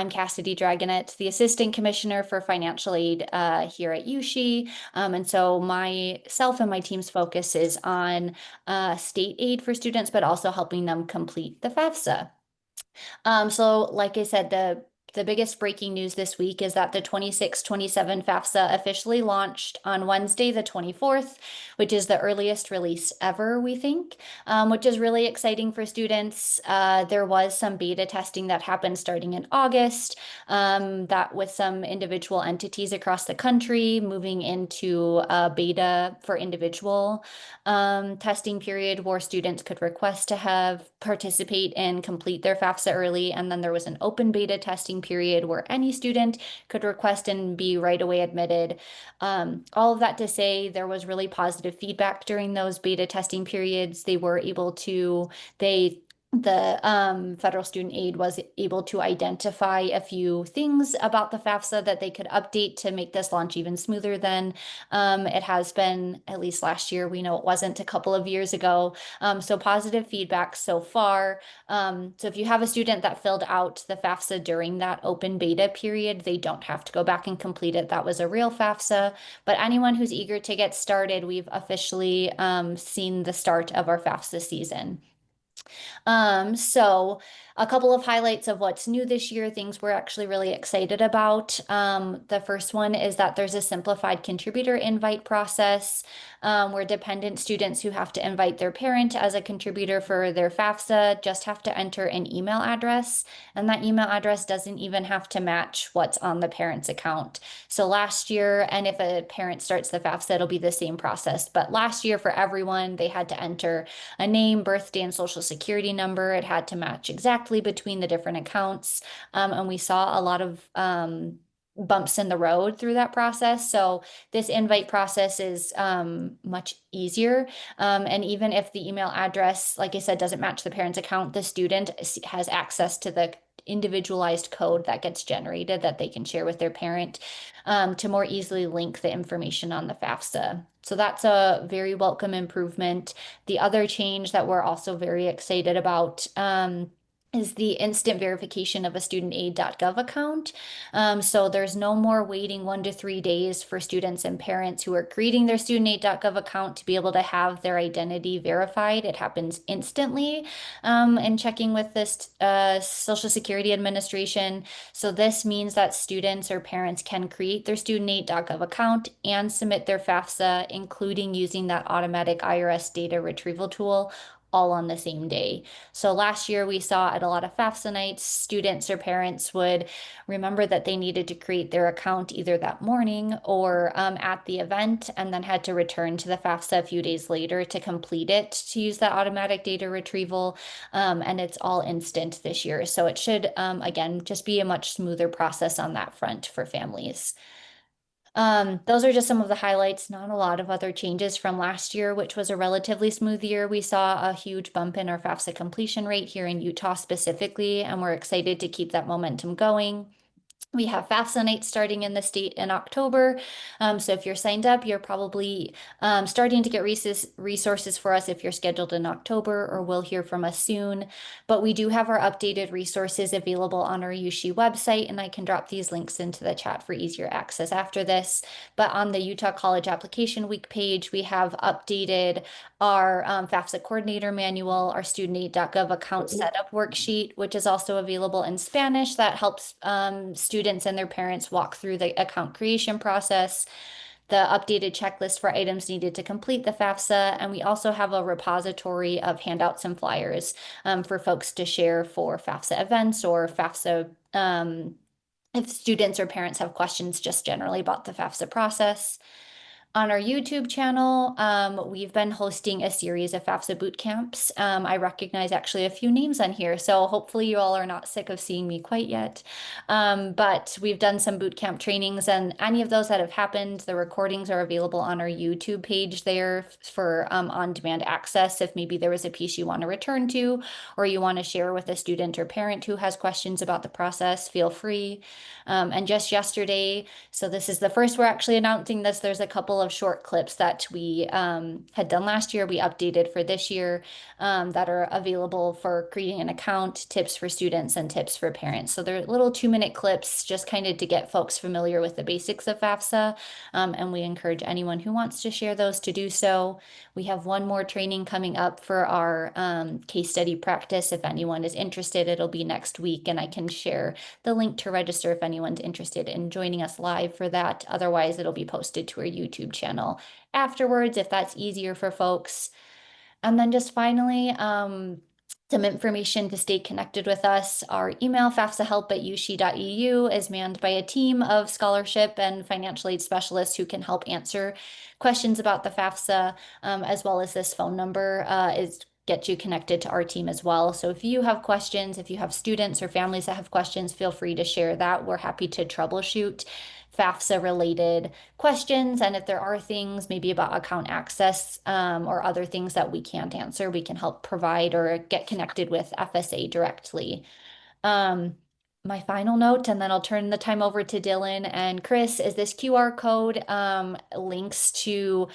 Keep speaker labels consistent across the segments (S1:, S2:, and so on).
S1: I'm Cassidy Dragonet, the Assistant Commissioner for Financial Aid here at USHE. And so myself and my team's focus is on state aid for students, but also helping them complete the FAFSA. So like I said, the biggest breaking news this week is that the 26-27 FAFSA officially launched on Wednesday, the 24th, which is the earliest release ever, we think, which is really exciting for students. There was some beta testing that happened starting in August, that with some individual entities across the country moving into a beta for individual testing period where students could request to have participate and complete their FAFSA early. And then there was an open beta testing period where any student could request and be right away admitted. All of that to say, there was really positive feedback during those beta testing periods. They were able to, the federal student aid was able to identify a few things about the FAFSA that they could update to make this launch even smoother than it has been, at least last year. We know it wasn't a couple of years ago. So positive feedback so far. So if you have a student that filled out the FAFSA during that open beta period, they don't have to go back and complete it. That was a real FAFSA. But anyone who's eager to get started, we've officially seen the start of our FAFSA season. So a couple of highlights of what's new this year, things we're actually really excited about. The first one is that there's a simplified contributor invite process where dependent students who have to invite their parent as a contributor for their FAFSA just have to enter an email address, and that email address doesn't even have to match what's on the parent's account. So last year, and if a parent starts the FAFSA, it'll be the same process, but last year for everyone, they had to enter a name, birthday, and social security number. It had to match exactly between the different accounts. And we saw a lot of bumps in the road through that process. So this invite process is much easier. And even if the email address, like I said, doesn't match the parent's account, the student has access to the individualized code that gets generated that they can share with their parent to more easily link the information on the FAFSA. So that's a very welcome improvement. The other change that we're also very excited about is the instant verification of a studentaid.gov account. So there's no more waiting 1 to 3 days for students and parents who are creating their studentaid.gov account to be able to have their identity verified. It happens instantly and checking with this Social Security Administration. So this means that students or parents can create their studentaid.gov account and submit their FAFSA, including using that automatic IRS data retrieval tool, all on the same day. So last year we saw at a lot of FAFSA nights, students or parents would remember that they needed to create their account either that morning or at the event, and then had to return to the FAFSA a few days later to complete it to use that automatic data retrieval. And it's all instant this year. So it should, again, just be a much smoother process on that front for families. Those are just some of the highlights, not a lot of other changes from last year, which was a relatively smooth year. We saw a huge bump in our FAFSA completion rate here in Utah specifically, and we're excited to keep that momentum going. We have FAFSA nights starting in the state in October. So if you're signed up, you're probably starting to get resources for us if you're scheduled in October, or will hear from us soon. But we do have our updated resources available on our USHE website, and I can drop these links into the chat for easier access after this. But on the Utah College Application Week page, we have updated our FAFSA coordinator manual, our studentaid.gov account setup worksheet, which is also available in Spanish. That helps students and their parents walk through the account creation process, the updated checklist for items needed to complete the FAFSA, and we also have a repository of handouts and flyers for folks to share for FAFSA events or FAFSA if students or parents have questions just generally about the FAFSA process. On our YouTube channel, we've been hosting a series of FAFSA boot camps. I recognize actually a few names on here, so hopefully you all are not sick of seeing me quite yet. But we've done some boot camp trainings, and any of those that have happened, the recordings are available on our YouTube page there for on-demand access. If maybe there was a piece you want to return to, or you want to share with a student or parent who has questions about the process, feel free. And just yesterday, so this is the first we're actually announcing this, there's a couple couple of short clips that we had done last year, we updated for this year that are available for creating an account, tips for students, and tips for parents. So they're little 2-minute clips just kind of to get folks familiar with the basics of FAFSA. And we encourage anyone who wants to share those to do so. We have one more training coming up for our case study practice. If anyone is interested, it'll be next week, and I can share the link to register if anyone's interested in joining us live for that. Otherwise, it'll be posted to our YouTube channel afterwards if that's easier for folks. And then just finally, some information to stay connected with us. Our email, fafsahelp@ushe.edu, is manned by a team of scholarship and financial aid specialists who can help answer questions about the FAFSA, as well as this phone number is get you connected to our team as well. So if you have questions, if you have students or families that have questions, feel free to share that. We're happy to troubleshoot FAFSA related questions. And if there are things maybe about account access or other things that we can't answer, we can help provide or get connected with FSA directly. My final note, and then I'll turn the time over to Dylan and Chris, is this QR code links to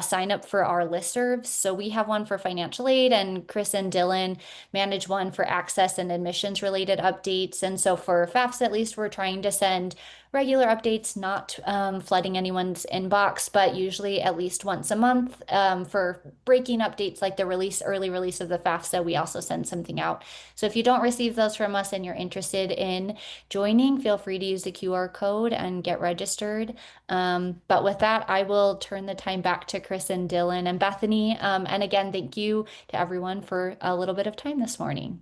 S1: sign up for our listservs. So we have one for financial aid, and Chris and Dylan manage one for access and admissions related updates. And so for FAFSA, at least, we're trying to send regular updates, not flooding anyone's inbox, but usually at least once a month. For breaking updates like the early release of the FAFSA, we also send something out. So if you don't receive those from us and you're interested in joining, feel free to use the QR code and get registered. But with that, I will turn the time back to Chris and Dylan and Bethany. And again, thank you to everyone for a little bit of time this morning.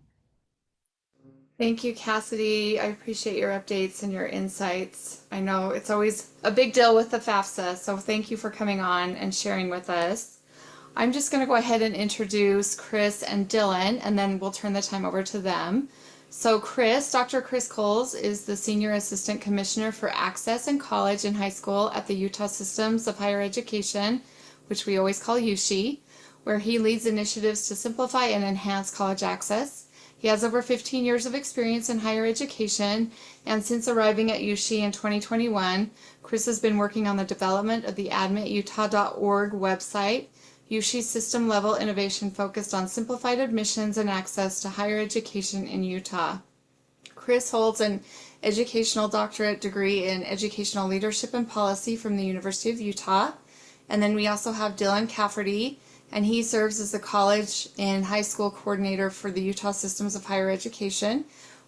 S2: Thank you, Cassidy. I appreciate your updates and your insights. I know it's always a big deal with the FAFSA, so thank you for coming on and sharing with us. I'm just going to go ahead and introduce Chris and Dylan, and then we'll turn the time over to them. So Dr. Chris Coles is the Senior Assistant Commissioner for Access in College and High School at the Utah Systems of Higher Education, which we always call USHE, where he leads initiatives to simplify and enhance college access. He has over 15 years of experience in higher education, and since arriving at USHE in 2021, Chris has been working on the development of the admitutah.org website, USHE's system-level innovation focused on simplified admissions and access to higher education in Utah. Chris holds an educational doctorate degree in educational leadership and policy from the University of Utah. And then we also have Dylan Cafferty, and he serves as the college and high school coordinator for the Utah Systems of Higher Education,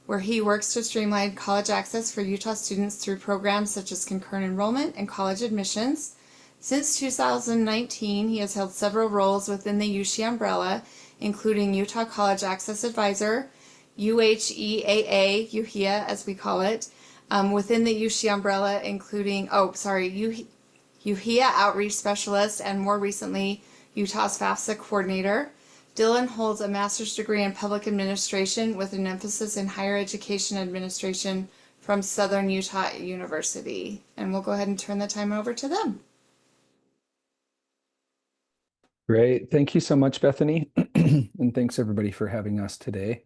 S2: where he works to streamline college access for Utah students through programs such as concurrent enrollment and college admissions. Since 2019, he has held several roles within the USHE umbrella, including Utah College Access Advisor, UHEAA, UHEA as we call it, within the USHE umbrella, including, UHEA Outreach Specialist, and more recently, Utah's FAFSA Coordinator. Dylan holds a master's degree in public administration with an emphasis in higher education administration from Southern Utah University. And we'll go ahead and turn the time over to them.
S3: Great. Thank you so much, Bethany. And thanks everybody for having us today.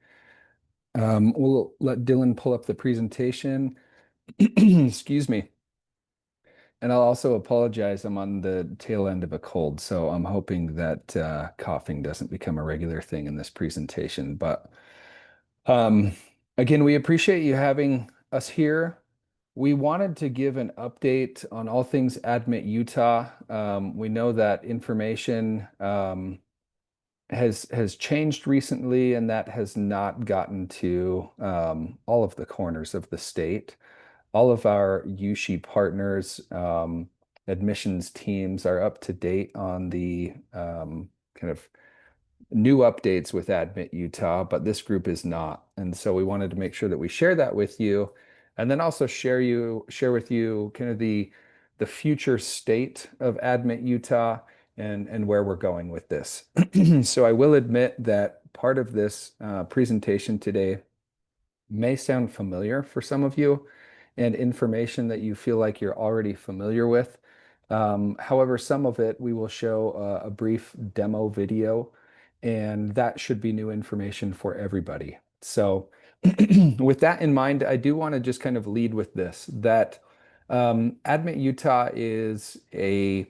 S3: We'll let Dylan pull up the presentation. Excuse me. And I'll also apologize. I'm on the tail end of a cold, so I'm hoping that coughing doesn't become a regular thing in this presentation. But again, we appreciate you having us here. We wanted to give an update on all things Admit Utah. We know that information has changed recently, and that has not gotten to all of the corners of the state. All of our USHE partners, admissions teams are up to date on the kind of new updates with Admit Utah, but this group is not. And so we wanted to make sure that we share that with you, and then also share with you kind of the future state of Admit Utah and where we're going with this. So I will admit that part of this presentation today may sound familiar for some of you, and information that you feel like you're already familiar with. However, some of it we will show a brief demo video, and that should be new information for everybody. So with that in mind, I do want to just kind of lead with this, that Admit Utah is a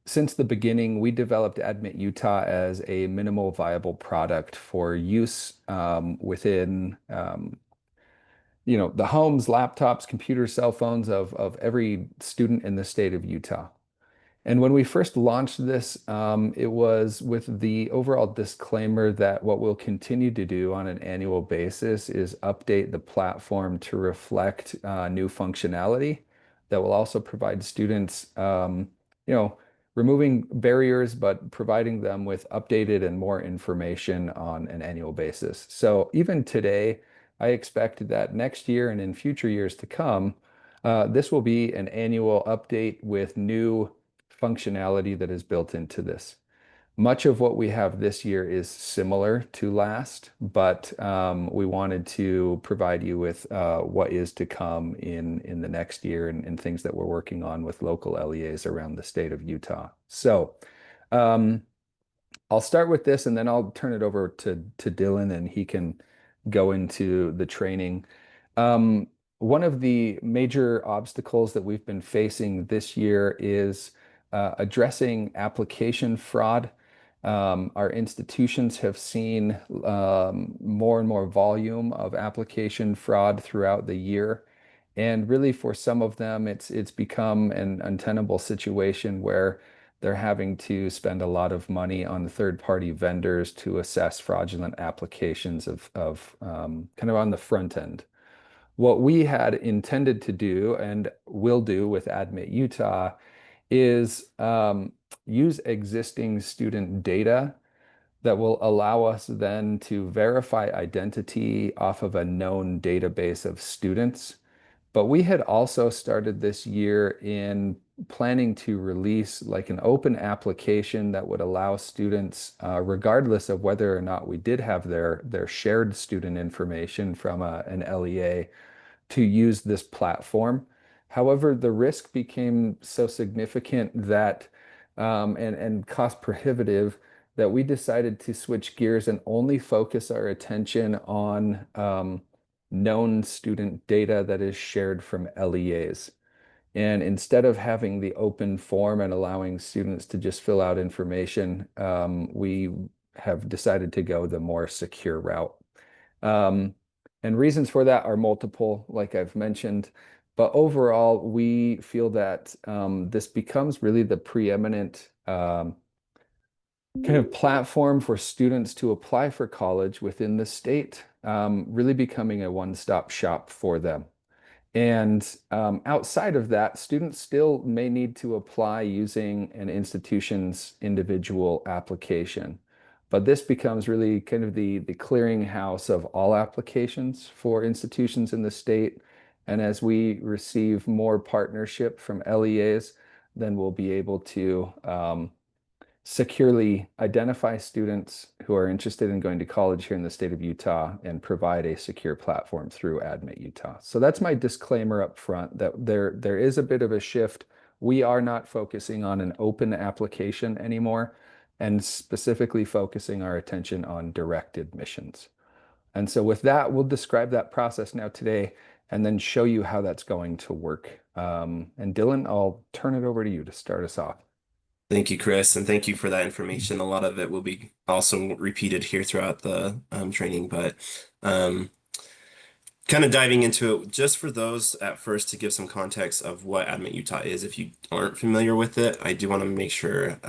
S3: since the beginning, we developed Admit Utah as a minimal viable product for use within the homes, laptops, computers, cell phones of every student in the state of Utah. And when we first launched this, it was with the overall disclaimer that what we'll continue to do on an annual basis is update the platform to reflect new functionality that will also provide students, you know, removing barriers, but providing them with updated and more information on an annual basis. So even today, I expect that next year and in future years to come, this will be an annual update with new functionality that is built into this. Much of what we have this year is similar to last, but we wanted to provide you with what is to come in the next year and things that we're working on with local LEAs around the state of Utah. So um, I'll start with this and then I'll turn it over to Dylan and he can go into the training. Um, One of the major obstacles that we've been facing this year is addressing application fraud. Our institutions have seen more and more volume of application fraud throughout the year. And really, for some of them, it's become an untenable situation where they're having to spend a lot of money on third-party vendors to assess fraudulent applications of kind of on the front end. What we had intended to do and will do with Admit Utah is use existing student data that will allow us then to verify identity off of a known database of students. But we had also started this year in planning to release like an open application that would allow students, regardless of whether or not we did have their shared student information from an LEA, to use this platform. However, the risk became so significant that and cost prohibitive that we decided to switch gears and only focus our attention on known student data that is shared from LEAs. And instead of having the open form and allowing students to just fill out information, we have decided to go the more secure route. Um, and reasons for that are multiple, like I've mentioned. But overall, we feel that this becomes really the preeminent kind of platform for students to apply for college within the state, really becoming a one-stop shop for them. And outside of that, students still may need to apply using an institution's individual application. But this becomes really kind of the clearinghouse of all applications for institutions in the state. And as we receive more partnership from LEAs, then we'll be able to securely identify students who are interested in going to college here in the state of Utah and provide a secure platform through Admit Utah. So that's my disclaimer up front that there is a bit of a shift. We are not focusing on an open application anymore and specifically focusing our attention on direct admissions. And so with that, we'll describe that process now today and then show you how that's going to work. And Dylan, I'll turn it over to you to start us off.
S4: Thank you, Chris, and thank you for that information. A lot of it will be also repeated here throughout the training, but um, kind of diving into it, just for those at first to give some context of what Admit Utah is, if you aren't familiar with it, I do want to make sure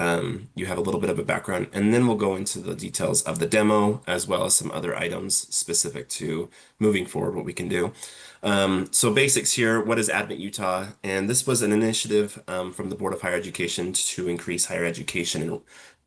S4: you have a little bit of a background, and then we'll go into the details of the demo as well as some other items specific to moving forward, what we can do. So basics here, what is Admit Utah? And this was an initiative from the Board of Higher Education to increase higher education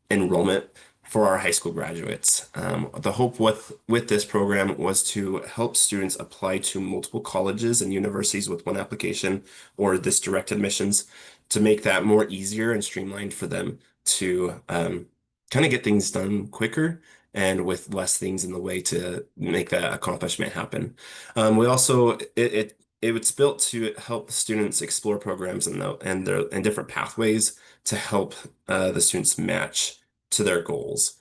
S4: enrollment for our high school graduates. The hope with this program was to help students apply to multiple colleges and universities with one application or this direct admissions to make that more easier and streamlined for them to kind of get things done quicker and with less things in the way to make that accomplishment happen. We also it was built to help students explore programs and different pathways to help the students match to their goals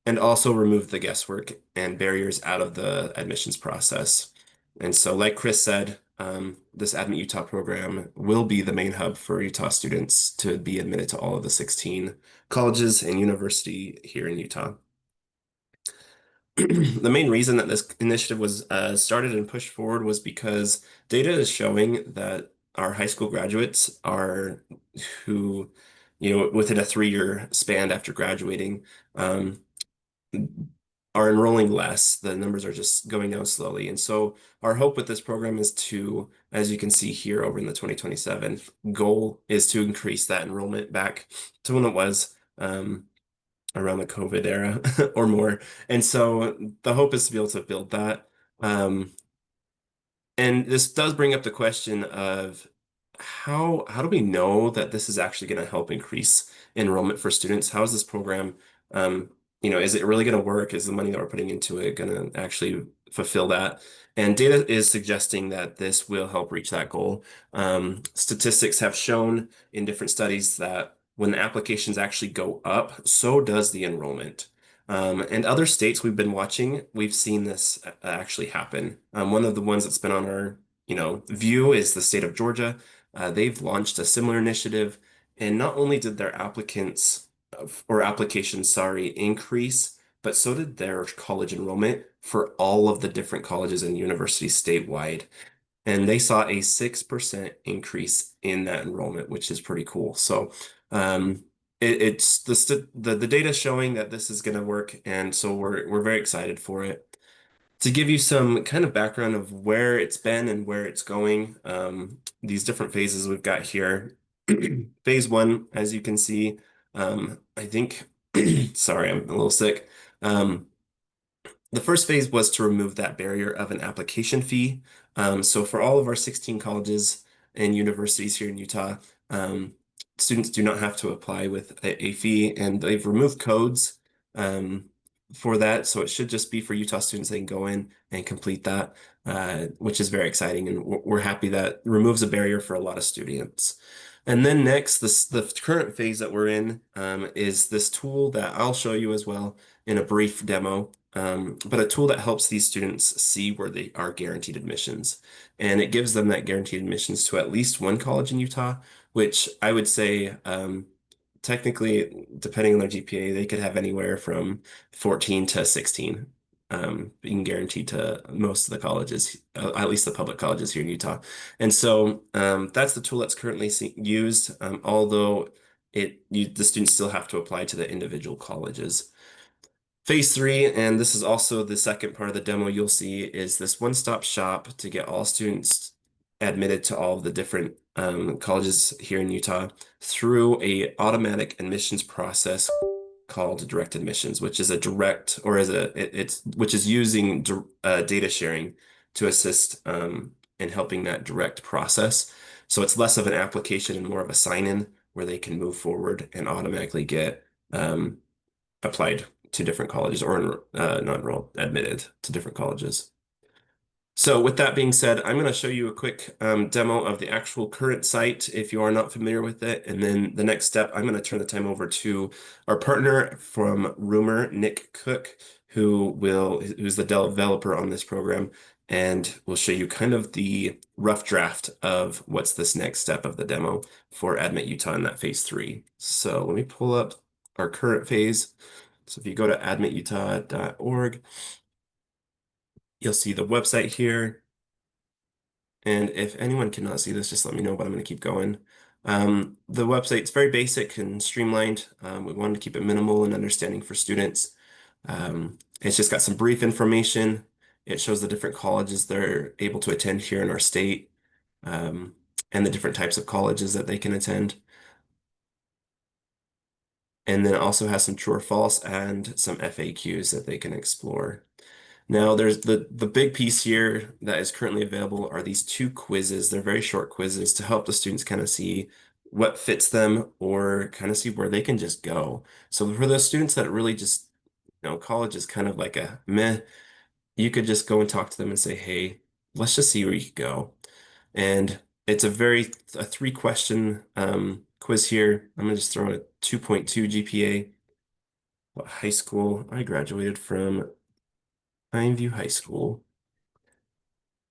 S4: and also remove the guesswork and barriers out of the admissions process. And so, like Chris said, this Admit Utah program will be the main hub for Utah students to be admitted to all of the 16 colleges and university here in Utah. The main reason that this initiative was started and pushed forward was because data is showing that our high school graduates are who, within a 3-year span after graduating, um, are enrolling less. The numbers are just going down slowly. And so our hope with this program is to, as you can see here over in the 2027 goal, is to increase that enrollment back to when it was. Around the COVID era or more. And so the hope is to be able to build that. Um, and this does bring up the question of how do we know that this is actually going to help increase enrollment for students? How is this program, is it really going to work? Is the money that we're putting into it going to actually fulfill that? And data is suggesting that this will help reach that goal. Statistics have shown in different studies that when the applications actually go up, so does the enrollment. And other states we've been watching, we've seen this actually happen. One of the ones that's been on our, view is the state of Georgia. They've launched a similar initiative, and not only did their applications, sorry, increase, but so did their college enrollment for all of the different colleges and universities statewide. And they saw a 6% increase in that enrollment, which is pretty cool. So, it's the data showing that this is going to work, and so we're very excited for it. To give you some kind of background of where it's been and where it's going, these different phases we've got here. Phase one, as you can see, I think, sorry, I'm a little sick. The first phase was to remove that barrier of an application fee. So for all of our 16 colleges and universities here in Utah, students do not have to apply with a fee, and they've removed codes for that. So it should just be for Utah students. They can go in and complete that, which is very exciting. And we're happy that removes a barrier for a lot of students. And then next, the current phase that we're in is this tool that I'll show you as well in a brief demo. But a tool that helps these students see where they are guaranteed admissions. And it gives them that guaranteed admissions to at least one college in Utah, which I would say, technically, depending on their GPA, they could have anywhere from 14 to 16, being guaranteed to most of the colleges, at least the public colleges here in Utah. And so that's the tool that's currently used, although the students still have to apply to the individual colleges. Phase three, and this is also the second part of the demo you'll see, is this one-stop shop to get all students admitted to all of the different colleges here in Utah through a automatic admissions process called direct admissions, which is which is using data sharing to assist in helping that direct process. So it's less of an application and more of a sign-in where they can move forward and automatically get applied to different colleges or not enrolled, admitted to different colleges. So with that being said, I'm going to show you a quick demo of the actual current site if you are not familiar with it. And then the next step, I'm going to turn the time over to our partner from Rumor, Nick Cook, who's the developer on this program, and will show you kind of the rough draft of what's this next step of the demo for Admit Utah in that phase three. So let me pull up our current phase. So if you go to admitutah.org, you'll see the website here. And if anyone cannot see this, just let me know, but I'm going to keep going. The website's very basic and streamlined. We wanted to keep it minimal and understanding for students. It's just got some brief information. It shows the different colleges they're able to attend here in our state, and the different types of colleges that they can attend. And then it also has some true or false and some FAQs that they can explore. Now, there's the big piece here that is currently available are these 2 quizzes. They're very short quizzes to help the students kind of see what fits them or kind of see where they can just go. So for those students that really just, college is kind of like a meh, you could just go and talk to them and say, hey, let's just see where you could go. And it's a 3-question quiz here. I'm going to just throw in a 2.2 GPA. What high school? I graduated from Pineview High School.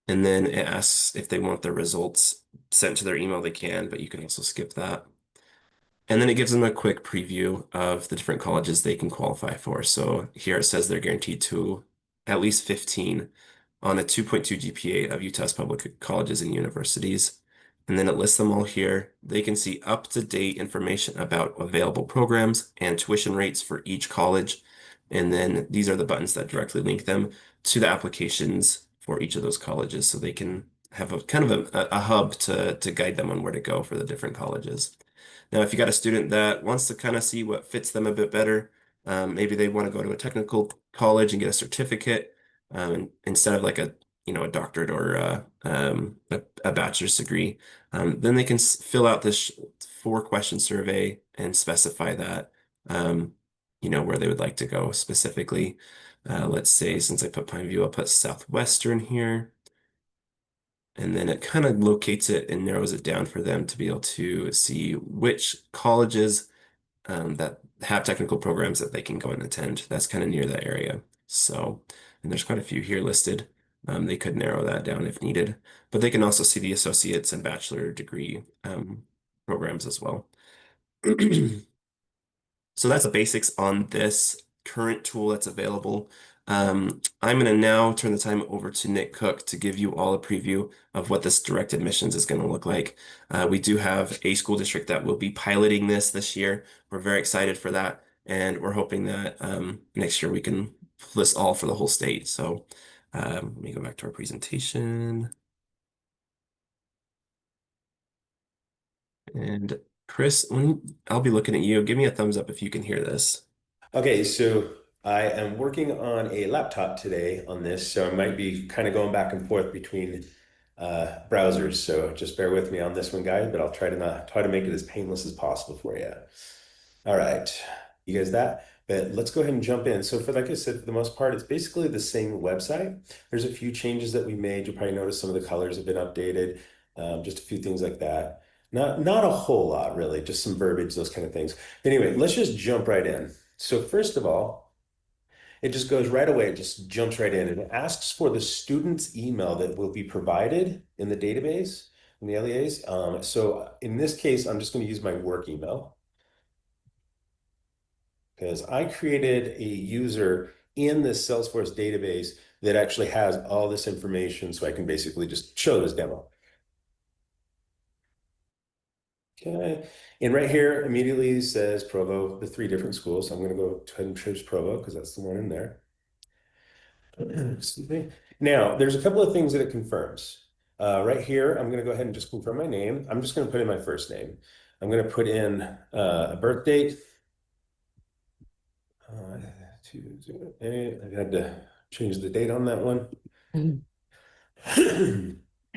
S4: And then it asks if they want their results sent to their email, they can, but you can also skip that. And then it gives them a quick preview of the different colleges they can qualify for. So here it says they're guaranteed to at least 15 on a 2.2 GPA of Utah's public colleges and universities. And then it lists them all here. They can see up-to-date information about available programs and tuition rates for each college. And then these are the buttons that directly link them to the applications for each of those colleges. So they can have a kind of a hub to guide them on where to go for the different colleges. Now, if you got a student that wants to kind of see what fits them a bit better, maybe they want to go to a technical college and get a certificate instead of like a doctorate or a bachelor's degree, then they can fill out this 4-question survey and specify that, where they would like to go specifically. Let's say since I put Pineview, I'll put Southwestern here. And then it kind of locates it and narrows it down for them to be able to see which colleges that have technical programs that they can go and attend. That's kind of near that area. So, and there's quite a few here listed. They could narrow that down if needed, but they can also see the associate's and bachelor degree programs as well. So that's the basics on this current tool that's available. I'm going to now turn the time over to Nick Cook to give you all a preview of what this direct admissions is going to look like. We do have a school district that will be piloting this year. We're very excited for that, and we're hoping that next year we can list all for the whole state. So let me go back to our presentation. And Chris, I'll be looking at you. Give me a thumbs up if you can hear this.
S5: Okay, so I am working on a laptop today on this, so I might be kind of going back and forth between browsers. So just bear with me on this one, guys, but I'll try to make it as painless as possible for you. All right, you guys that? But let's go ahead and jump in. So like I said, for the most part, it's basically the same website. There's a few changes that we made. You'll probably notice some of the colors have been updated, just a few things like that. Not a whole lot, really, just some verbiage, those kind of things. Anyway, let's just jump right in. So first of all, it just goes right away. It just jumps right in and it asks for the student's email that will be provided in the database, in the LEAs. So in this case, I'm just going to use my work email because I created a user in this Salesforce database that actually has all this information. So I can basically just show this demo. Okay, and right here immediately says Provo, the 3 different schools. So I'm going to go ahead and choose Provo because that's the one in there. Excuse me. Now, there's a couple of things that it confirms. Right here, I'm going to go ahead and just confirm my name. I'm just going to put in my first name. I'm going to put in a birth date. 208. I had to change the date on that one.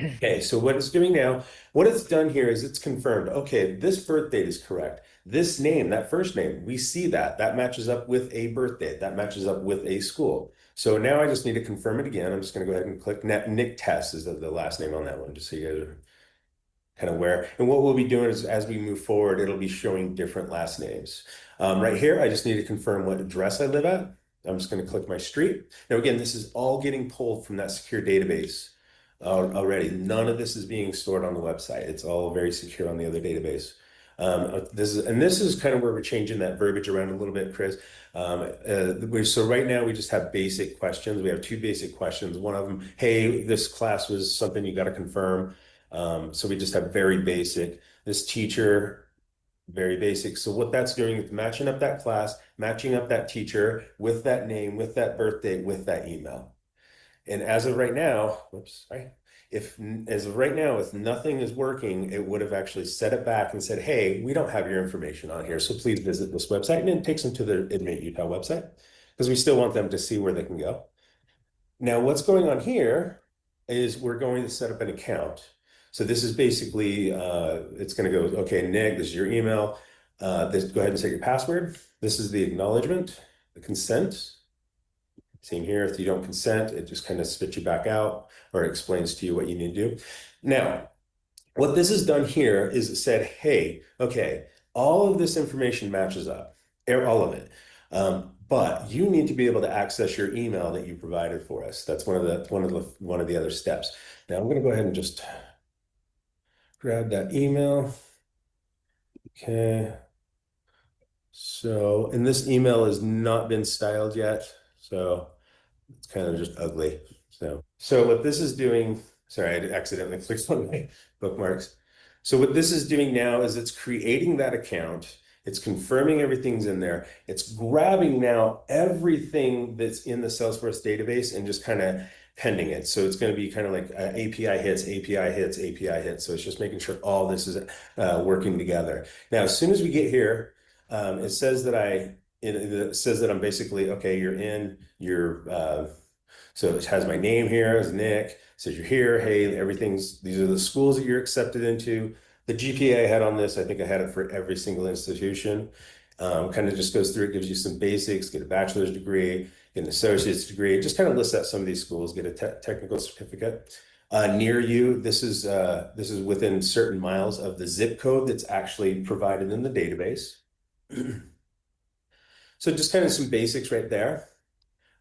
S5: Okay, so what it's doing now, what it's done here is it's confirmed, okay, this birth date is correct. This name, that first name, we see that. That matches up with a birth date. That matches up with a school. So now I just need to confirm it again. I'm just going to go ahead and click Nick Tess is the last name on that one, just so you guys are kind of aware. And what we'll be doing is as we move forward, it'll be showing different last names. Right here, I just need to confirm what address I live at. I'm just going to click my street. Now, again, this is all getting pulled from that secure database already. None of this is being stored on the website. It's all very secure on the other database. This is kind of where we're changing that verbiage around a little bit, Chris. So right now we just have basic questions. We have 2 basic questions. One of them, hey, this class was something you got to confirm. So we just have very basic. This teacher, very basic. So what that's doing is matching up that class, matching up that teacher with that name, with that birth date, with that email. And as of right now, if nothing is working, it would have actually set it back and said, hey, we don't have your information on here, so please visit this website. And it takes them to the Admit Utah website because we still want them to see where they can go. Now, what's going on here is we're going to set up an account. So this is basically, it's going to go, okay, Nick, this is your email. Go ahead and set your password. This is the acknowledgement, the consent. Same here, if you don't consent, it just kind of spits you back out or explains to you what you need to do. Now, what this has done here is it said, hey, okay, all of this information matches up, all of it. but you need to be able to access your email that you provided for us. That's one of the other steps. Now I'm going to go ahead and just grab that email. Okay. So, and this email has not been styled yet, so it's kind of just ugly. So what this is doing, sorry, I accidentally clicked on my bookmarks. So what this is doing now is it's creating that account. It's confirming everything's in there. It's grabbing now everything that's in the Salesforce database and just kind of pending it. So it's going to be kind of like API hits, API hits, API hits. So it's just making sure all this is working together. Now, as soon as we get here, it says that it says that I'm basically, okay, you're in, so it has my name here as Nick. It says you're here. Hey, these are the schools that you're accepted into. The GPA I had on this, I think I had it for every single institution. Kind of just goes through, it gives you some basics, get a bachelor's degree, get an associate's degree. It just kind of lists out some of these schools, get a technical certificate. Near you, this is within certain miles of the zip code that's actually provided in the database. So just kind of some basics right there.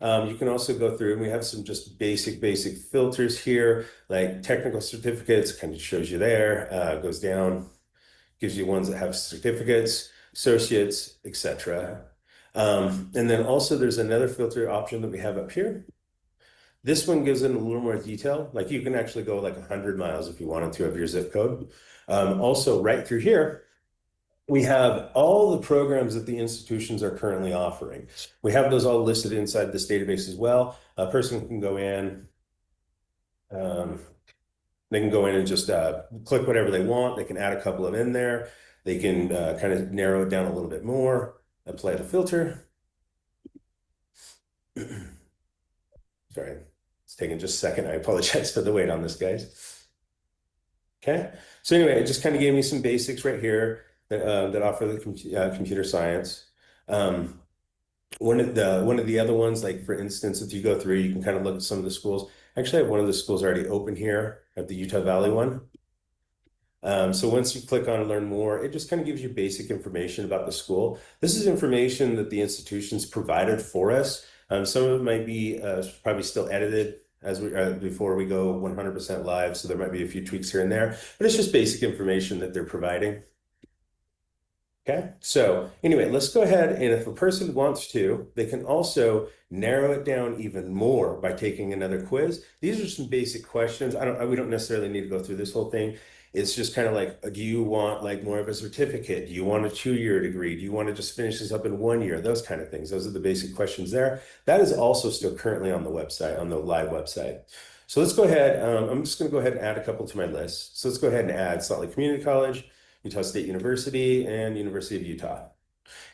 S5: You can also go through, and we have some just basic filters here, like technical certificates, kind of shows you there, goes down, gives you ones that have certificates, associates, etc. And then also there's another filter option that we have up here. This one gives it a little more detail, like you can actually go like 100 miles if you wanted to of your zip code. Also right through here, we have all the programs that the institutions are currently offering. We have those all listed inside this database as well. A person can go in, they can go in and just click whatever they want. They can add a couple of in there. They can kind of narrow it down a little bit more, apply the filter. Sorry, it's taking just a second. I apologize for the wait on this, guys. Okay, so anyway, it just kind of gave me some basics right here that offer the computer science. One of the other ones, like for instance, if you go through, you can kind of look at some of the schools. Actually, I have one of the schools already open here at the Utah Valley one. So once you click on learn more, it just kind of gives you basic information about the school. This is information that the institutions provided for us. Some of it might be probably still edited as before we go 100% live. So there might be a few tweaks here and there, but it's just basic information that they're providing. Okay, so anyway, let's go ahead, and if a person wants to, they can also narrow it down even more by taking another quiz. These are some basic questions. We don't necessarily need to go through this whole thing. It's just kind of like, do you want like more of a certificate? Do you want a 2-year degree? Do you want to just finish this up in 1 year? Those kind of things. Those are the basic questions there. That is also still currently on the website, on the live website. So let's go ahead. I'm just going to go ahead and add a couple to my list. So let's go ahead and add Salt Lake Community College, Utah State University, and University of Utah.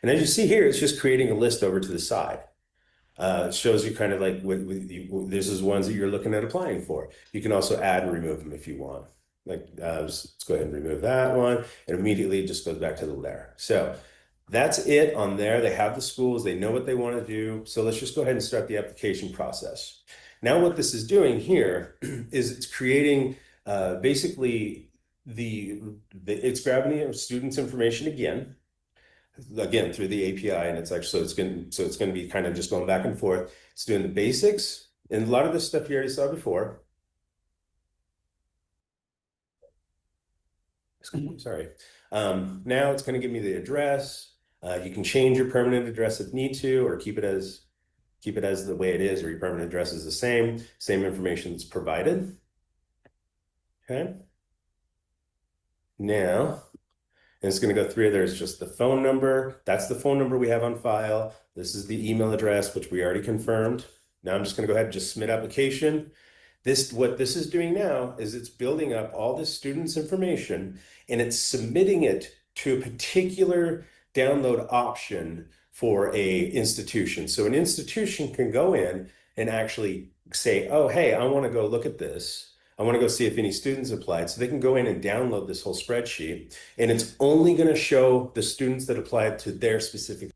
S5: And as you see here, it's just creating a list over to the side. It shows you kind of like this is ones that you're looking at applying for. You can also add and remove them if you want. Like let's go ahead and remove that one, and immediately it just goes back to there. So that's it on there. They have the schools, they know what they want to do. So let's just go ahead and start the application process. Now what this is doing here is it's creating basically it's grabbing the students' information again through the API, and it's actually so it's going to be kind of just going back and forth. It's doing the basics, and a lot of this stuff you already saw before. Sorry. Now it's going to give me the address. You can change your permanent address if need to, or keep it as the way it is, or your permanent address is the same information that's provided. Okay. Now, and it's going to go through. There's just the phone number. That's the phone number we have on file. This is the email address, which we already confirmed. Now I'm just going to go ahead and just submit application. What this is doing now is it's building up all the student's information, and it's submitting it to a particular download option for a institution. So an institution can go in and actually say, oh, hey, I want to go look at this. I want to go see if any students applied. So they can go in and download this whole spreadsheet, and it's only going to show the students that applied to their specific.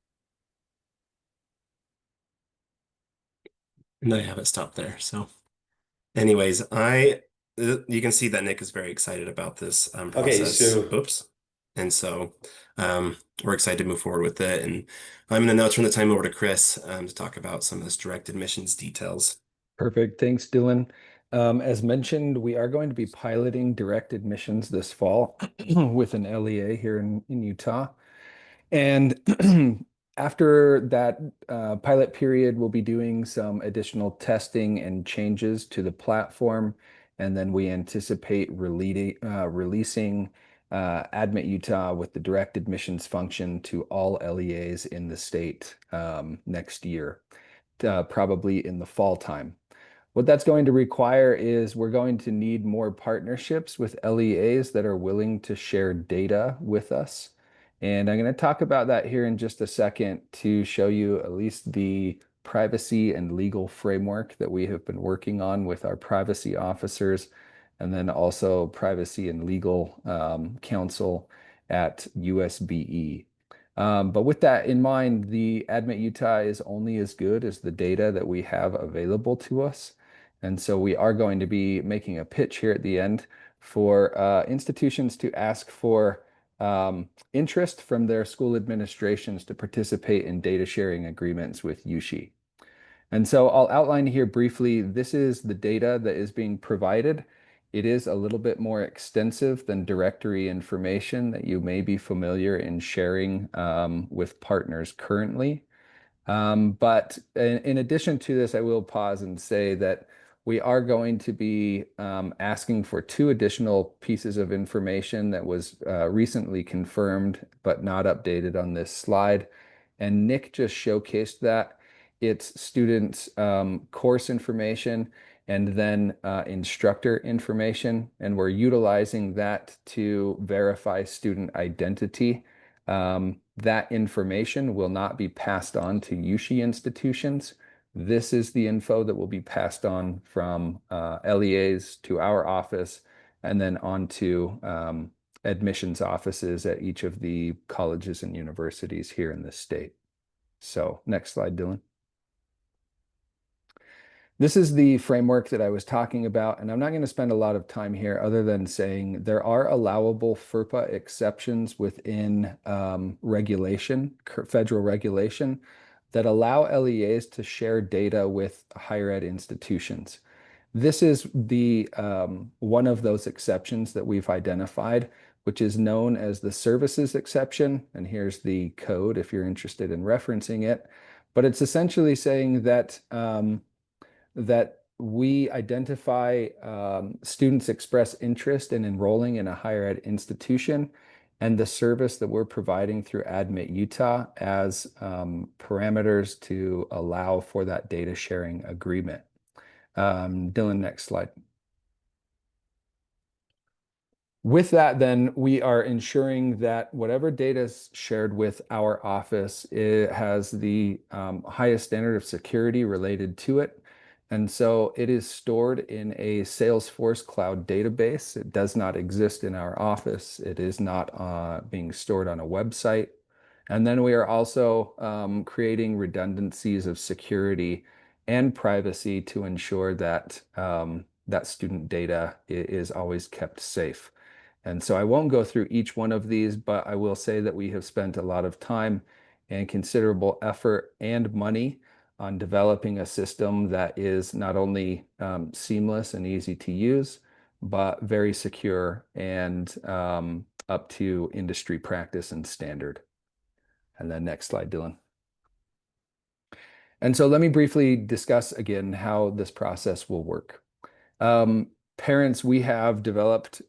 S4: And I have it stopped there. So anyways, you can see that Nick is very excited about this process.
S5: Okay, so
S4: oops. And so we're excited to move forward with it. And I'm going to now turn the time over to Chris to talk about some of this direct admissions details.
S3: Perfect. Thanks, Dylan. As mentioned, we are going to be piloting direct admissions this fall with an LEA here in Utah. And after that pilot period, we'll be doing some additional testing and changes to the platform. And then we anticipate releasing Admit Utah with the direct admissions function to all LEAs in the state next year, probably in the fall time. What that's going to require is we're going to need more partnerships with LEAs that are willing to share data with us. And I'm going to talk about that here in just a second to show you at least the privacy and legal framework that we have been working on with our privacy officers, and then also privacy and legal counsel at USBE. But with that in mind, the Admit Utah is only as good as the data that we have available to us. And so we are going to be making a pitch here at the end for institutions to ask for interest from their school administrations to participate in data sharing agreements with USHE. And so I'll outline here briefly, this is the data that is being provided. It is a little bit more extensive than directory information that you may be familiar in sharing with partners currently. But in addition to this, I will pause and say that we are going to be asking for 2 additional pieces of information that was recently confirmed but not updated on this slide. And Nick just showcased that. It's students' course information and then instructor information. And we're utilizing that to verify student identity. That information will not be passed on to USHE institutions. This is the info that will be passed on from LEAs to our office and then on to admissions offices at each of the colleges and universities here in the state. So next slide, Dylan. This is the framework that I was talking about, and I'm not going to spend a lot of time here other than saying there are allowable FERPA exceptions within regulation, federal regulation, that allow LEAs to share data with higher ed institutions. This is the one of those exceptions that we've identified, which is known as the services exception. And here's the code if you're interested in referencing it. But it's essentially saying that that we identify students express interest in enrolling in a higher ed institution and the service that we're providing through Admit Utah as parameters to allow for that data sharing agreement. Dylan, next slide. With that, then, we are ensuring that whatever data is shared with our office, it has the highest standard of security related to it. And so it is stored in a Salesforce cloud database. It does not exist in our office. It is not being stored on a website. And then we are also creating redundancies of security and privacy to ensure that that student data is always kept safe. And so I won't go through each one of these, but I will say that we have spent a lot of time and considerable effort and money on developing a system that is not only seamless and easy to use, but very secure and up to industry practice and standard. And then next slide, Dylan. And so let me briefly discuss again how this process will work. Parents, we have developed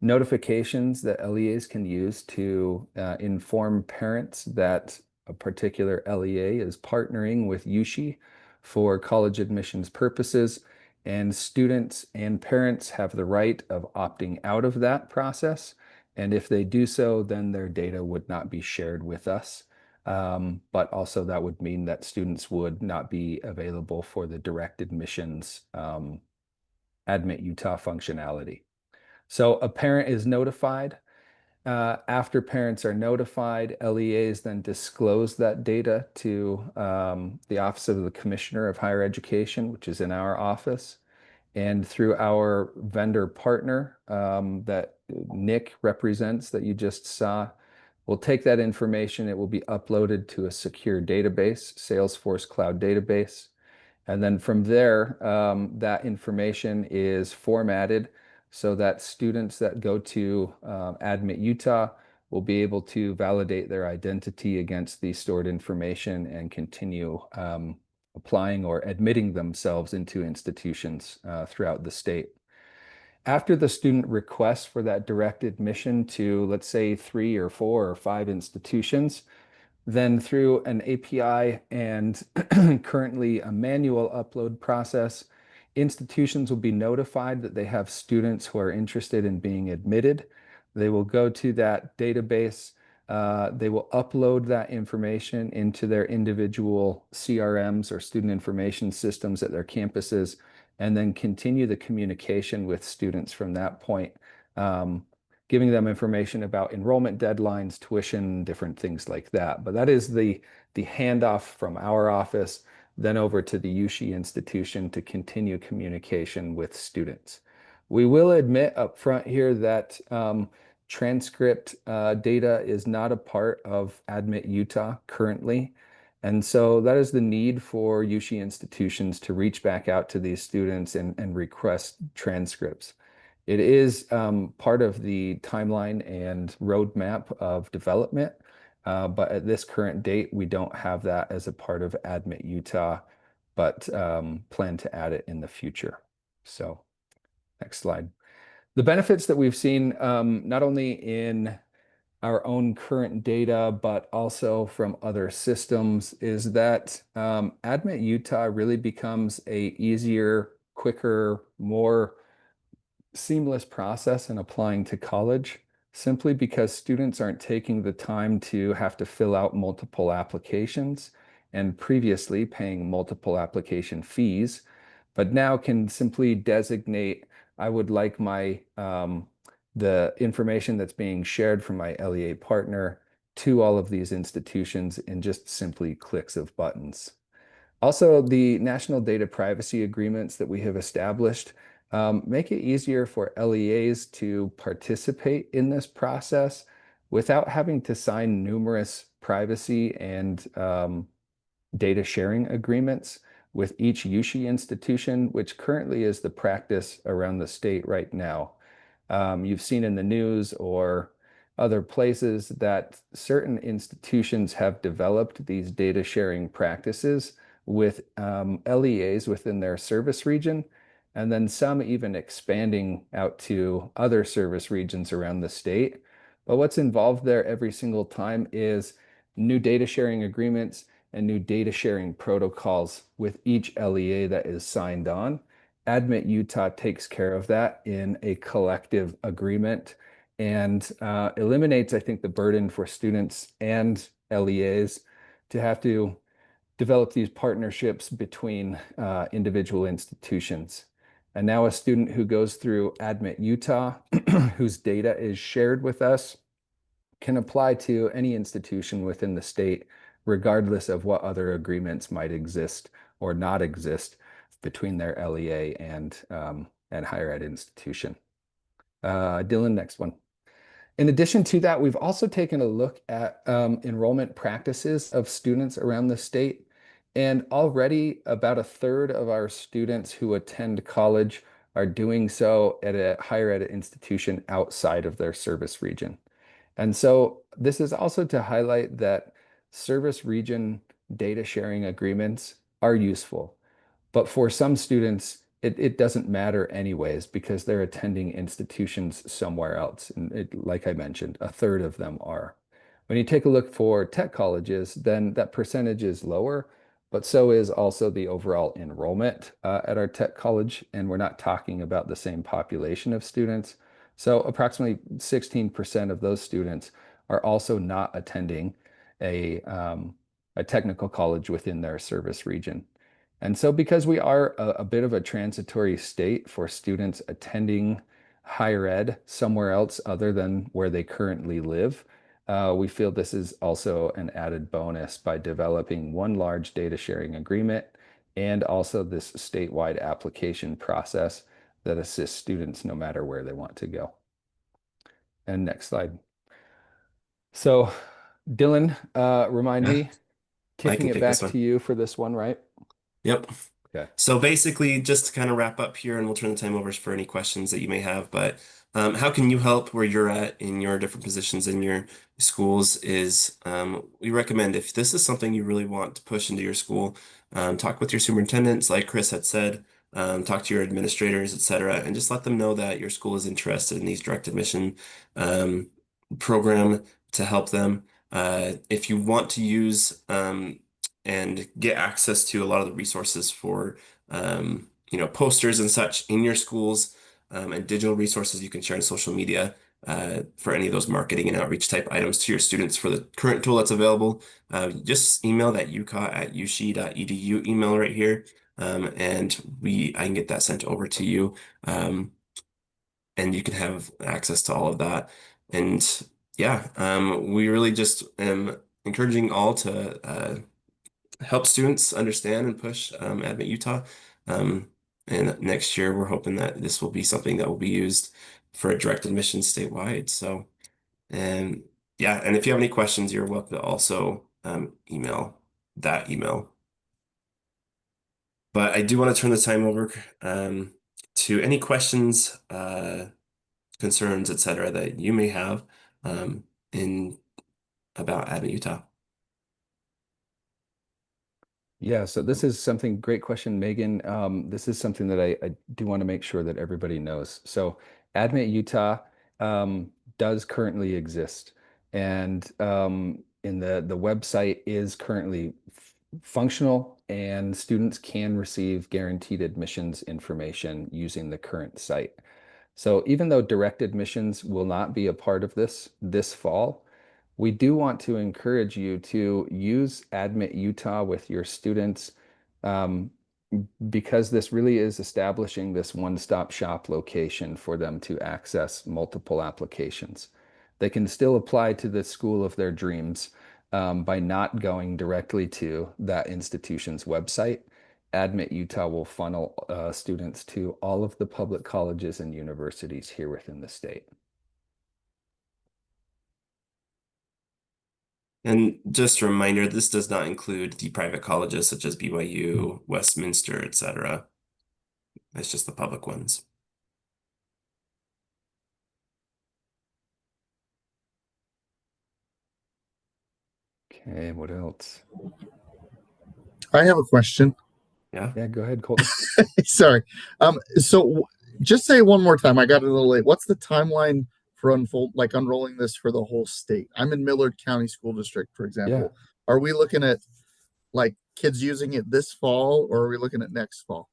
S3: notifications that LEAs can use to inform parents that a particular LEA is partnering with USHE for college admissions purposes, and students and parents have the right of opting out of that process. And if they do so, then their data would not be shared with us. But also that would mean that students would not be available for the direct admissions Admit Utah functionality. So a parent is notified. After parents are notified, LEAs then disclose that data to the Office of the Commissioner of Higher Education, which is in our office. And through our vendor partner that Nick represents that you just saw, we'll take that information. It will be uploaded to a secure database, Salesforce Cloud database. And then from there, that information is formatted so that students that go to Admit Utah will be able to validate their identity against the stored information and continue applying or admitting themselves into institutions throughout the state. After the student requests for that direct admission to, let's say, 3 or 4 or 5 institutions, then through an API and currently a manual upload process, institutions will be notified that they have students who are interested in being admitted. They will go to that database. They will upload that information into their individual CRMs or student information systems at their campuses, and then continue the communication with students from that point. Giving them information about enrollment deadlines, tuition, different things like that. But that is the handoff from our office, then over to the USHE institution to continue communication with students. We will admit up front here that transcript data is not a part of Admit Utah currently. And so that is the need for USHE institutions to reach back out to these students and request transcripts. It is part of the timeline and roadmap of development, but at this current date, we don't have that as a part of Admit Utah, but plan to add it in the future. So next slide. The benefits that we've seen, not only in our own current data, but also from other systems, is that Admit Utah really becomes a easier, quicker, more seamless process in applying to college, simply because students aren't taking the time to have to fill out multiple applications and previously paying multiple application fees, but now can simply designate, I would like my the information that's being shared from my LEA partner to all of these institutions in just simply clicks of buttons. Also, the national data privacy agreements that we have established make it easier for LEAs to participate in this process without having to sign numerous privacy and data sharing agreements with each USHE institution, which currently is the practice around the state right now. You've seen in the news or other places that certain institutions have developed these data sharing practices with LEAs within their service region, and then some even expanding out to other service regions around the state. But what's involved there every single time is new data sharing agreements and new data sharing protocols with each LEA that is signed on. Admit Utah takes care of that in a collective agreement and eliminates, I think, the burden for students and LEAs to have to develop these partnerships between individual institutions. And now a student who goes through Admit Utah, whose data is shared with us, can apply to any institution within the state, regardless of what other agreements might exist or not exist between their LEA and higher ed institution. Dylan, next one. In addition to that, we've also taken a look at enrollment practices of students around the state. And already about a third of our students who attend college are doing so at a higher ed institution outside of their service region. And so this is also to highlight that service region data sharing agreements are useful. But for some students, it doesn't matter anyways because they're attending institutions somewhere else. And like I mentioned, a third of them are. When you take a look for tech colleges, then that percentage is lower, but so is also the overall enrollment at our tech college. And we're not talking about the same population of students. So approximately 16% of those students are also not attending a technical college within their service region. And so because we are a bit of a transitory state for students attending higher ed somewhere else other than where they currently live, we feel this is also an added bonus by developing one large data sharing agreement and also this statewide application process that assists students no matter where they want to go. And next slide. So, Dylan, remind
S4: Yeah,
S3: me,
S4: I
S3: kicking
S4: can
S3: it
S4: take this
S3: back
S4: one.
S3: to you for this one, right?
S4: Yep.
S3: Okay.
S4: So basically, just to kind of wrap up here, and we'll turn the time over for any questions that you may have. But how can you help where you're at in your different positions in your schools? Is we recommend if this is something you really want to push into your school, talk with your superintendents, like Chris had said, talk to your administrators, etc., and just let them know that your school is interested in these direct admission um, program to help them. If you want to use and get access to a lot of the resources for posters and such in your schools, and digital resources you can share on social media for any of those marketing and outreach type items to your students for the current tool that's available. Just email that uca.ushe.edu email right here, and I can get that sent over to you, and you can have access to all of that. And yeah, we really just encouraging all to help students understand and push Admit Utah. Um, and next year, we're hoping that this will be something that will be used for direct admissions statewide. So, and yeah, and if you have any questions, you're welcome to also email that email. But I do want to turn the time over to any questions, concerns, etc., that you may have in about Admit Utah.
S3: Yeah, so this is something, great question, Megan. This is something that I do want to make sure that everybody knows. So Admit Utah does currently exist, and in the website is currently functional, and students can receive guaranteed admissions information using the current site. So even though direct admissions will not be a part of this fall, we do want to encourage you to use Admit Utah with your students, um, because this really is establishing this one-stop shop location for them to access multiple applications. They can still apply to the school of their dreams, by not going directly to that institution's website. Admit Utah will funnel students to all of the public colleges and universities here within the state.
S4: And just a reminder, this does not include the private colleges such as BYU, Westminster, etc. It's just the public ones.
S3: Okay, what else?
S6: I have a question.
S4: Yeah.
S3: Yeah, go ahead, Colton.
S6: Sorry. Just say one more time. I got it a little late. What's the timeline for unrolling this for the whole state? I'm in Millard County School District, for
S3: Yeah.
S6: example. Are we looking at like kids using it this fall, or are we looking at next fall?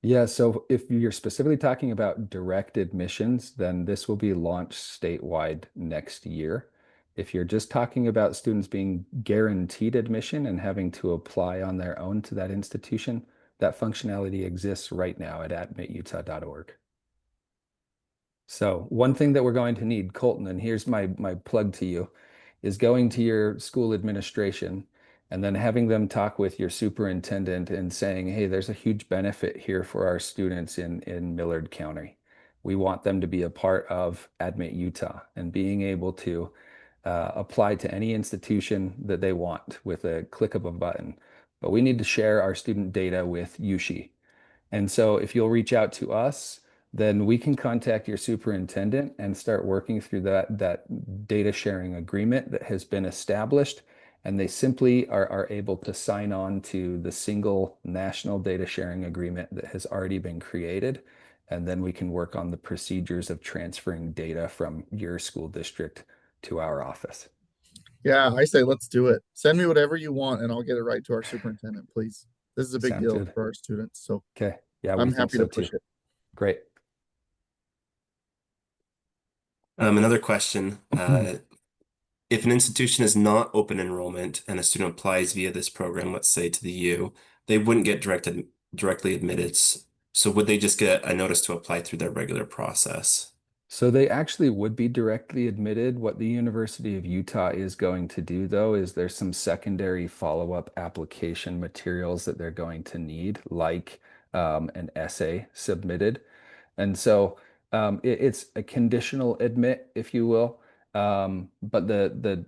S3: Yeah, so if you're specifically talking about direct admissions, then this will be launched statewide next year. If you're just talking about students being guaranteed admission and having to apply on their own to that institution, that functionality exists right now at admitutah.org. So one thing that we're going to need, Colton, and here's my plug to you, is going to your school administration and then having them talk with your superintendent and saying, hey, there's a huge benefit here for our students in Millard County. We want them to be a part of Admit Utah and being able to apply to any institution that they want with a click of a button. But we need to share our student data with USHE. And so if you'll reach out to us, then we can contact your superintendent and start working through that data sharing agreement that has been established. And they simply are able to sign on to the single national data sharing agreement that has already been created. And then we can work on the procedures of transferring data from your school district to our office.
S6: Yeah, I say let's do it. Send me whatever you want, and I'll get it right to our superintendent, please. This is a big
S3: Sounds
S6: deal
S3: good.
S6: for our students, so
S3: Okay. Yeah, we
S6: I'm
S3: think
S6: happy
S3: so
S6: to push
S3: too.
S6: it.
S3: Great.
S4: Another question. If an institution is not open enrollment and a student applies via this program, let's say to the U, they wouldn't get directly admitted. So would they just get a notice to apply through their regular process?
S3: So they actually would be directly admitted. What the University of Utah is going to do, though, is there's some secondary follow-up application materials that they're going to need, like an essay submitted. And so it's a conditional admit, if you will. But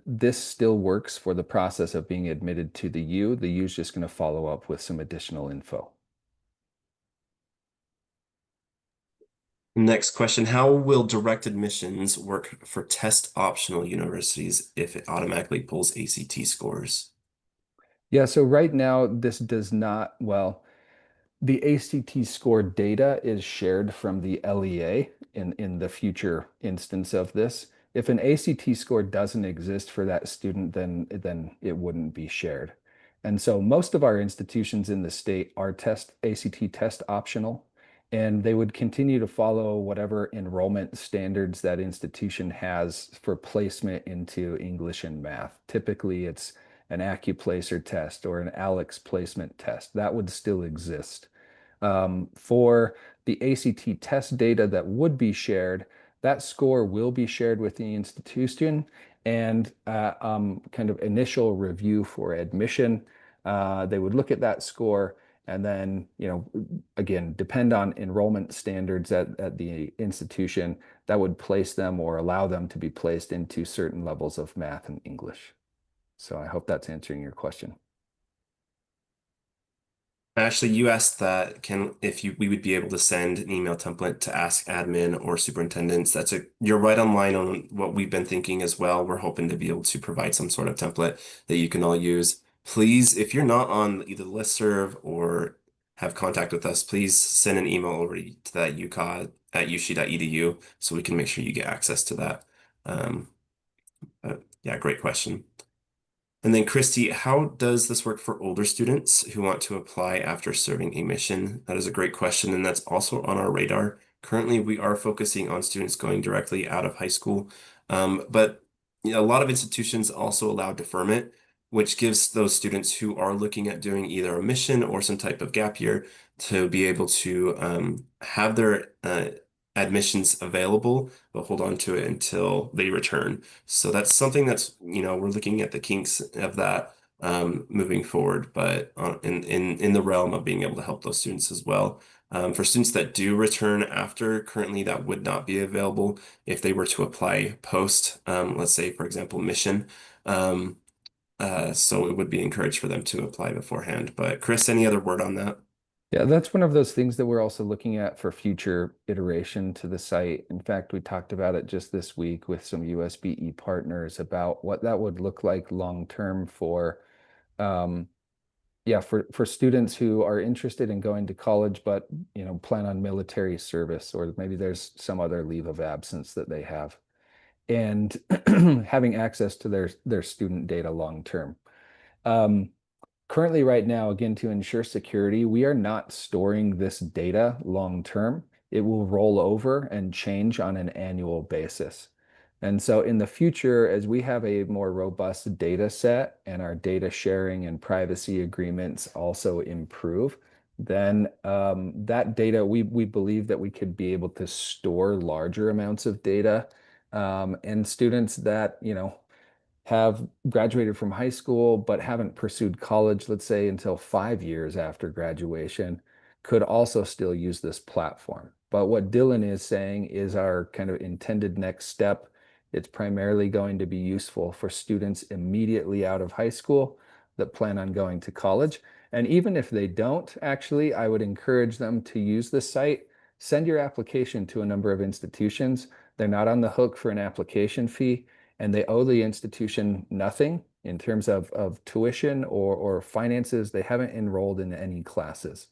S3: this still works for the process of being admitted to the U. The U is just going to follow up with some additional info.
S4: Next question, how will direct admissions work for test optional universities if it automatically pulls ACT scores?
S3: Yeah, so right now this does not, well, the ACT score data is shared from the LEA in the future instance of this. If an ACT score doesn't exist for that student, then it wouldn't be shared. And so most of our institutions in the state are ACT test optional, and they would continue to follow whatever enrollment standards that institution has for placement into English and math. Typically, it's an AccuPlacer test or an ALEX placement test. That would still exist. For the ACT test data that would be shared, that score will be shared with the institution and kind of initial review for admission. They would look at that score and then, again, depend on enrollment standards at the institution that would place them or allow them to be placed into certain levels of math and English. So I hope that's answering your question.
S4: Actually, you asked that if we would be able to send an email template to ask admin or superintendents. You're right on line on what we've been thinking as well. We're hoping to be able to provide some sort of template that you can all use. Please, if you're not on either the listserv or have contact with us, please send an email over to that UCA at ushe.edu so we can make sure you get access to that. Um, yeah, great question. And then Christy, how does this work for older students who want to apply after serving a mission? That is a great question, and that's also on our radar. Currently, we are focusing on students going directly out of high school, but a lot of institutions also allow deferment, which gives those students who are looking at doing either a mission or some type of gap year to be able to have their admissions available, but hold on to it until they return. So that's something that's, we're looking at the kinks of that moving forward, but in the realm of being able to help those students as well. For students that do return after, currently that would not be available if they were to apply post, let's say, for example, mission. Um, so it would be encouraged for them to apply beforehand. But Chris, any other word on that?
S3: Yeah, that's one of those things that we're also looking at for future iteration to the site. In fact, we talked about it just this week with some USBE partners about what that would look like long term for um, yeah, for students who are interested in going to college but plan on military service, or maybe there's some other leave of absence that they have, and having access to their student data long term. Um, Currently, right now, again, to ensure security, we are not storing this data long term. It will roll over and change on an annual basis. And so in the future, as we have a more robust data set and our data sharing and privacy agreements also improve, then that data, we believe that we could be able to store larger amounts of data. And students that, have graduated from high school but haven't pursued college, let's say, until 5 years after graduation, could also still use this platform. But what Dylan is saying is our kind of intended next step. It's primarily going to be useful for students immediately out of high school that plan on going to college. And even if they don't, actually, I would encourage them to use the site. Send your application to a number of institutions. They're not on the hook for an application fee, and they owe the institution nothing in terms of tuition or finances. They haven't enrolled in any classes.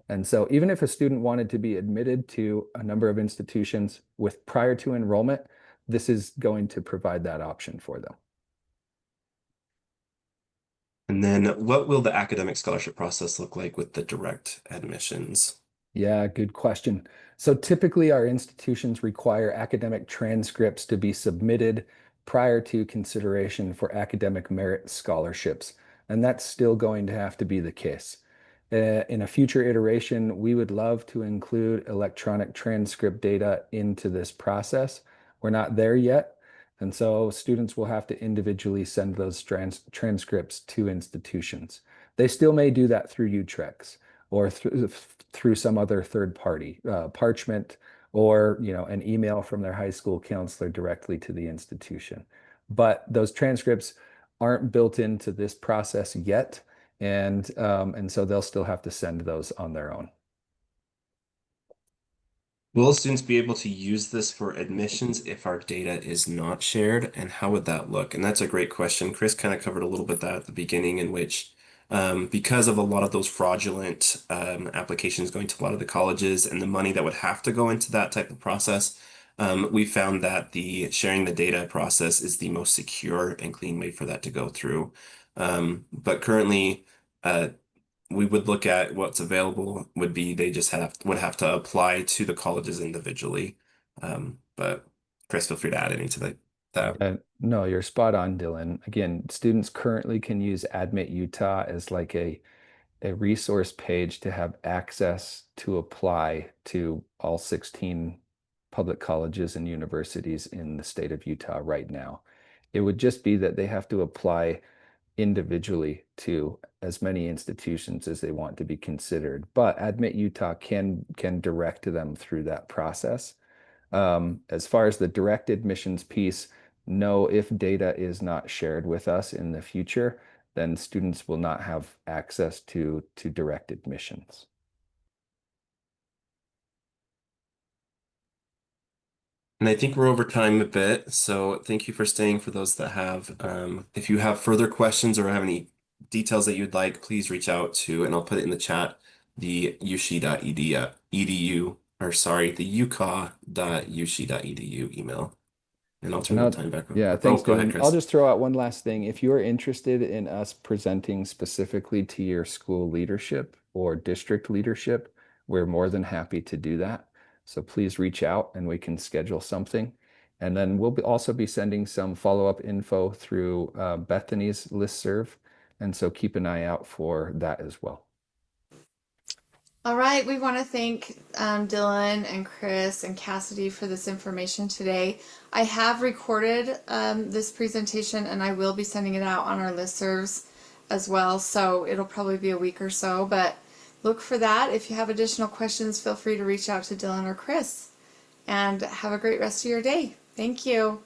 S3: And so even if a student wanted to be admitted to a number of institutions with prior to enrollment, this is going to provide that option for them.
S4: And then what will the academic scholarship process look like with the direct admissions?
S3: Yeah, good question. So typically our institutions require academic transcripts to be submitted prior to consideration for academic merit scholarships. And that's still going to have to be the case. In a future iteration, we would love to include electronic transcript data into this process. We're not there yet, and so students will have to individually send those transcripts to institutions. They still may do that through UTREX or through some other third party, Parchment, or an email from their high school counselor directly to the institution. But those transcripts aren't built into this process yet, and so they'll still have to send those on their own.
S4: Will students be able to use this for admissions if our data is not shared? And how would that look? And that's a great question. Chris kind of covered a little bit that at the beginning, in which because of a lot of those fraudulent applications going to a lot of the colleges and the money that would have to go into that type of process, we found that the sharing the data process is the most secure and clean way for that to go through. But currently, we would look at what's available would be they just would have to apply to the colleges individually. But Chris, feel free to add any to that.
S3: No, you're spot on, Dylan. Again, students currently can use Admit Utah as like a resource page to have access to apply to all 16 public colleges and universities in the state of Utah right now. It would just be that they have to apply individually to as many institutions as they want to be considered, but Admit Utah can direct them through that process. As far as the direct admissions piece, no, if data is not shared with us in the future, then students will not have access to direct admissions.
S4: And I think we're over time a bit, so thank you for staying for those that have. If you have further questions or have any details that you'd like, please reach out to, and I'll put it in the chat, the ushe.edu, or sorry, the uca.ushe.edu email. And I'll turn
S3: And
S4: the time back over.
S3: yeah,
S4: Oh,
S3: thanks,
S4: go ahead,
S3: Dylan. I'll
S4: Chris.
S3: just throw out one last thing. If you're interested in us presenting specifically to your school leadership or district leadership, we're more than happy to do that. So please reach out and we can schedule something. And then we'll also be sending some follow-up info through Bethany's listserv. And so keep an eye out for that as well.
S2: All right, we want to thank Dylan and Chris and Cassidy for this information today. I have recorded this presentation and I will be sending it out on our listservs as well, so it'll probably be a week or so, but look for that. If you have additional questions, feel free to reach out to Dylan or Chris. And have a great rest of your day. Thank you.